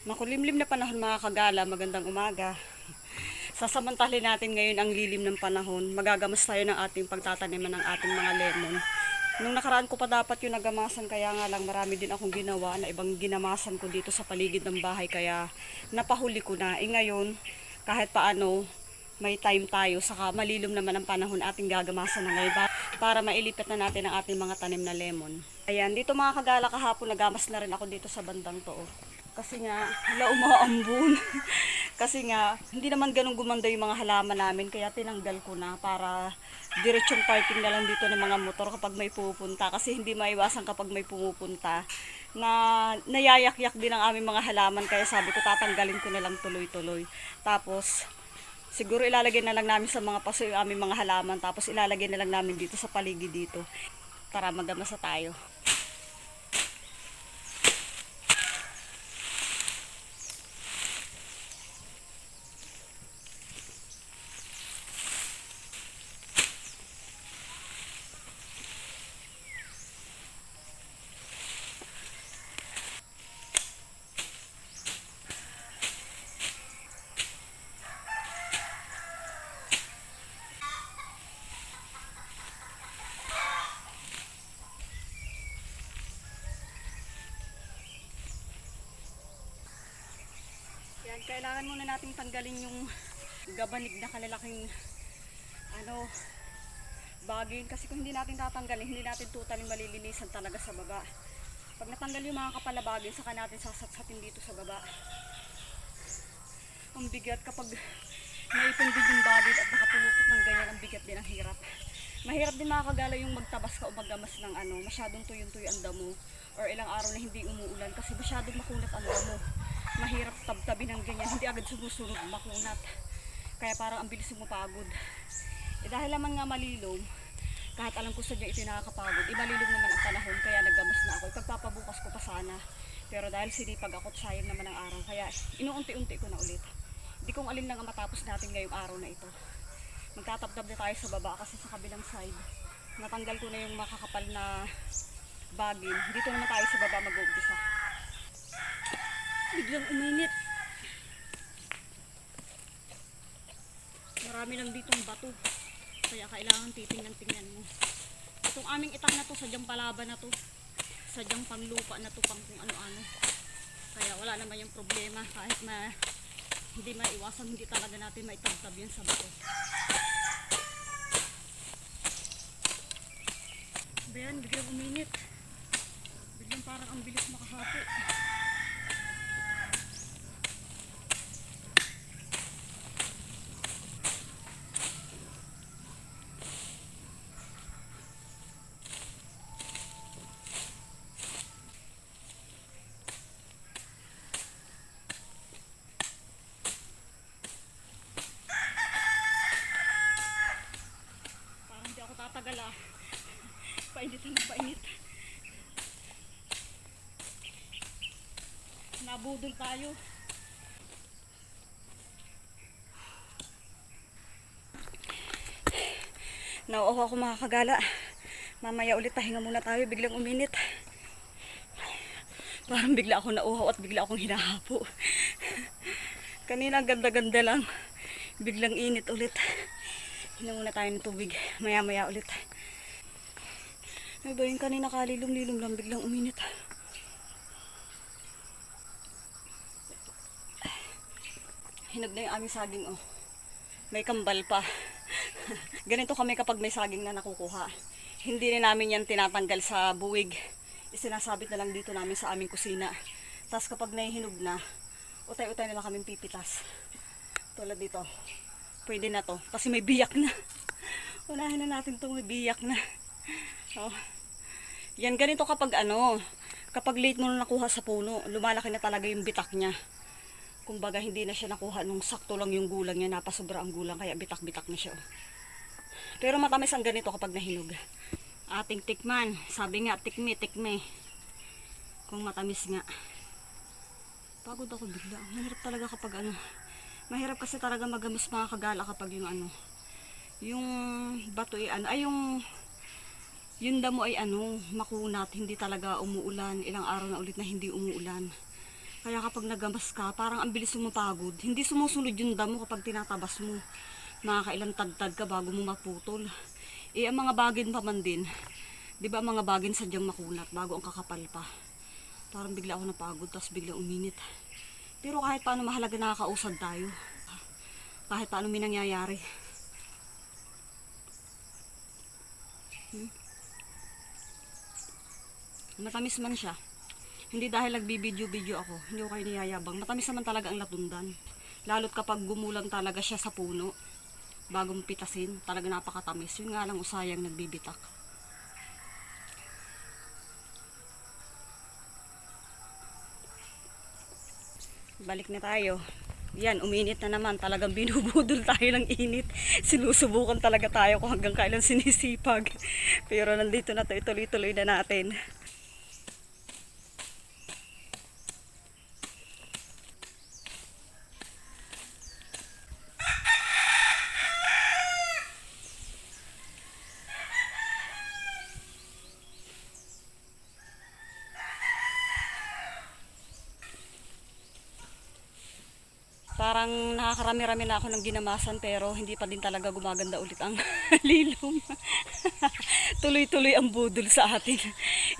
Makulimlim na panahon mga kagala, magandang umaga. Sasamantalin natin ngayon ang lilim ng panahon. Magagamas tayo ng ating pagtataniman ng ating mga lemon. Nung nakaraan ko pa dapat yung nagamasan, kaya nga lang marami din akong ginawa na ibang ginamasan ko dito sa paligid ng bahay, kaya napahuli ko na. Ngayon, kahit paano, may time tayo, saka malilim naman ang panahon, ating gagamasan na ngayon para mailipat na natin ang ating mga tanim na lemon. Ayan, dito mga kagala, kahapon nagamas na rin ako dito sa bandang to. Kasi nga, hala umaambun. Kasi nga, hindi naman ganun gumanda yung mga halaman namin, kaya tinanggal ko na para diretsong parking na lang dito ng mga motor kapag may pupunta. Kasi hindi maiwasan kapag may pumupunta na nayayak-yak din ang aming mga halaman, kaya sabi ko tatanggalin ko na lang tuloy-tuloy. Tapos, siguro ilalagay na lang namin sa mga paso yung aming mga halaman, tapos ilalagay na lang namin dito sa paligid dito. Tara, magamasa tayo. Yan, kailangan muna nating tanggalin yung gabanig na kalalaking bagin, kasi kung hindi natin tatanggalin, hindi natin totally malilinisan talaga sa baba. Pag natanggal yung mga kapalabagin, saka natin sasatsatin dito sa baba. Ang bigat kapag naipon din yung bagin at nakapulupot ng ganyan, ang bigat din, ang hirap. Mahirap din mga kagala yung magtabas ka o maggamas ng masyadong tuyong-tuyo ang damo, or ilang araw na hindi umuulan kasi masyadong makunat ang damo. Mahirap tabtabi ng ganyan, hindi agad sumusunod, makunat. Kaya parang ang bilis mapagod. Dahil naman nga malilom, kahit alam ko sadya ito nakakapagod, malilom naman ang panahon, kaya naggamas na ako. Ipagpapabukas ko pa sana, pero dahil sinipag ako, sayang naman ang araw, kaya inuunti-unti ko na ulit. Hindi kong alin lang ang matapos natin ngayong araw na ito. Magtatabdab na tayo sa baba kasi sa kabilang side, natanggal ko na yung makakapal na bagin. Dito naman tayo sa baba mag-uumpisa. Biglang uminit. Marami lang ditong bato, kaya kailangan titingnan-tingnan mo. Itong aming itang na to, sadyang palaban na to, sadyang panglupa na to, pang kung ano-ano. Kaya wala naman yung problema, kahit hindi maiwasan, hindi talaga natin maitabtab yun sa bato. Bayan, biglang uminit. Biglang parang ang bilis makahapo. Parang hindi ako tatagal Painit na painit. Nabudol tayo. Nauuhaw ako mga kagala. Mamaya ulit pahinga muna tayo. Biglang uminit. Parang bigla ako nauuhaw at bigla akong hinahapo. Kanina ganda-ganda lang. Biglang init ulit. Hinom muna tayo ng tubig. Maya-maya ulit. Ay ba yung kanina kalilom-lilom lang, biglang uminit. Hinog na yung aming saging, oh. May kambal pa. Ganito kami kapag may saging na nakukuha. Hindi rin namin yan tinatanggal sa buwig. Isinasabit na lang dito namin sa aming kusina. Tapos kapag nahihinog na, utay-utay na lang kaming pipitas. Tulad dito. Pwede na to. Kasi may biyak na. Unahin na natin itong may biyak na. Oh. Yan, ganito kapag kapag late mo na nakuha sa puno, lumalaki na talaga yung bitak niya. Kumbaga hindi na siya nakuha nung sakto lang yung gulang niya, napasobra ang gulang, kaya bitak-bitak na siya. Pero matamis ang ganito kapag nahinog. Ating tikman, sabi nga tikme. Kung matamis nga. Pagod ako bigla. Mahirap talaga kapag mahirap kasi talaga magamis mga kagala kapag yung bato yung damo ay makunat, hindi talaga umuulan, ilang araw na ulit na hindi umuulan. Kaya kapag nagamas ka, parang ang bilis mo mapagod. Hindi sumusunod yung damo kapag tinatabas mo. Nakakailang tagtad ka bago mo maputol. Ang mga bagin pa man din. Di ba ang mga bagin sadyang makunat bago ang kakapal pa. Parang bigla ako napagod, tapos bigla uminit. Pero kahit paano mahalaga nakakausad tayo. Kahit paano may nangyayari. Matamis man siya. Hindi dahil nagbibideo-video ako, hindi ko kayo niyayabang. Matamis naman talaga ang latundan. Lalo't kapag gumulang talaga siya sa puno, bago mo pitasin, talaga napakatamis. Yun nga lang usayang nagbibitak. Balik na tayo. Yan, uminit na naman. Talagang binubudol tayo ng init. Sinusubukan talaga tayo kung hanggang kailan sinisipag. Pero nandito na tayo, tuloy-tuloy na natin. Parang nakakarami-rami na ako ng ginamasan pero hindi pa din talaga gumaganda ulit ang lilom. Tuloy-tuloy ang budol sa atin.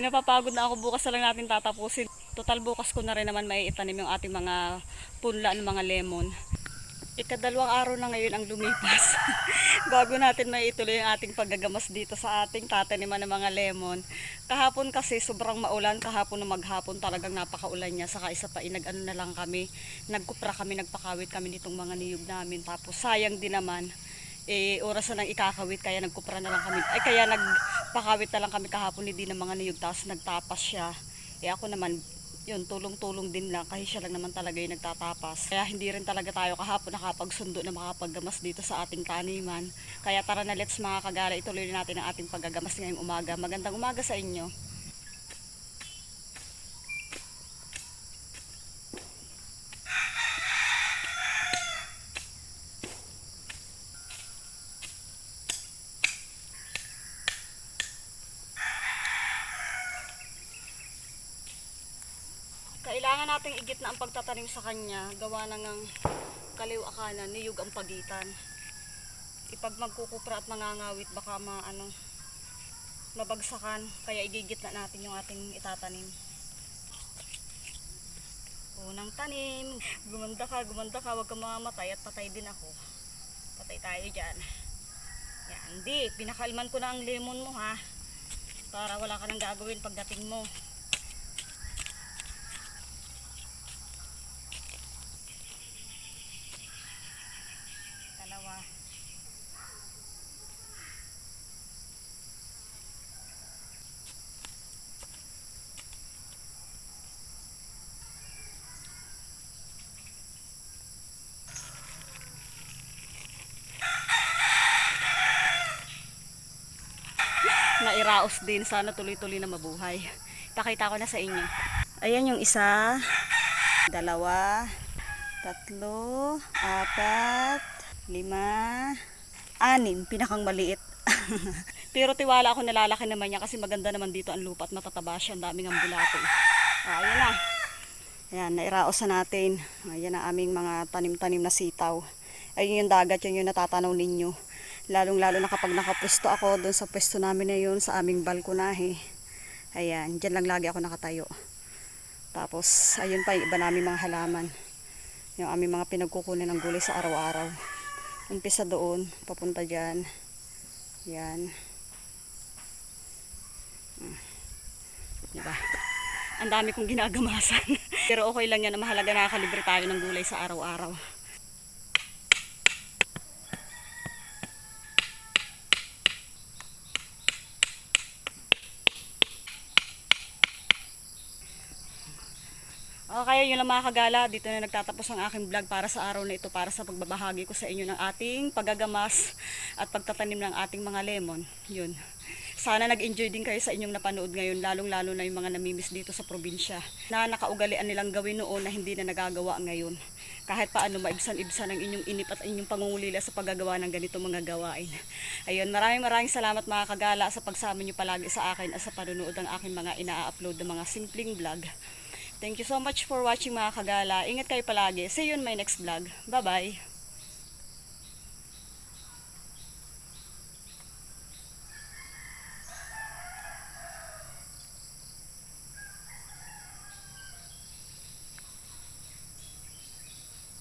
Napapagod na ako, bukas na lang natin tatapusin. Total bukas ko na rin naman maiitanim yung ating mga punla ng mga lemon. Ikadalawang araw na ngayon ang lumipas. Bago natin maituloy ang ating paggagamas dito sa ating tataniman ng mga lemon. Kahapon kasi sobrang maulan, kahapon na maghapon talagang napakaulan niya. Saka isa pa nag-ano na lang kami, nagkupra kami, nagpakawit kami nitong mga niyog namin. Tapos sayang din naman, oras na nang ikakawit kaya nagkupra na lang kami. Kaya nagpakawit na lang kami kahapon hindi ng mga niyog, tapos nagtapas siya. Ako naman, yun, tulong-tulong din lang kasi siya lang naman talaga yung nagtatapas. Kaya hindi rin talaga tayo kahapon nakapagsundo na makapaggamas dito sa ating taniman. Kaya tara na, let's mga kagala, ituloy natin ang ating paggagamas ngayong umaga. Magandang umaga sa inyo. Kailangan nating igit na ang pagtatanim sa kanya. Gawa na ng kaliw akanan, niyog ang pagitan. Ipag magkukupra at mangangawit baka mabagsakan. Kaya igigit na natin yung ating itatanim. Unang tanim. Gumanda ka, huwag ka mamamatay at patay din ako. Patay tayo dyan. Yan, hindi. Pinakalman ko na ang lemon mo ha. Para wala ka nang gagawin pagdating mo. Nairaos din, sana tuloy-tuloy na mabuhay. Pakita ko na sa inyo. Ayan yung isa, dalawa, tatlo, apat, lima, anim, pinakang maliit. Pero tiwala ako nalalaki naman niya kasi maganda naman dito ang lupa at matataba siya, ang daming ambulato. Ayan na. Ayan, nairaos na natin. Ayan na aming mga tanim-tanim na sitaw. Ayun yung dagat, yun yung natatanaw ninyo. Lalong-lalo na kapag nakapwesto ako doon sa pwesto namin na yun sa aming balkonahe. Ayan, dyan lang lagi ako nakatayo. Tapos, ayun pa yung iba namin mga halaman. Yung aming mga pinagkukunin ng gulay sa araw-araw. Umpisa doon, papunta dyan. Yan. Diba? Ang dami kong ginagamasan. Pero okay lang yan na mahalaga nakakalibre tayo ng gulay sa araw-araw. Kaya yun lang mga kagala, dito na nagtatapos ang aking vlog para sa araw na ito, para sa pagbabahagi ko sa inyo ng ating paggagamas at pagtatanim ng ating mga lemon. Yun. Sana nag-enjoy din kayo sa inyong napanood ngayon, lalong-lalo na yung mga namimiss dito sa probinsya na nakaugalian nilang gawin noon na hindi na nagagawa ngayon. Kahit paano maibsan-ibsan ang inyong inip at inyong pangungulila sa paggagawa ng ganito mga gawain. Ayun, maraming salamat mga kagala sa pagsama nyo palagi sa akin at sa panunood ng aking mga ina-upload ng mga simpleng vlog. Thank you so much for watching mga kagala. Ingat kayo palagi. See you in my next vlog. Bye-bye.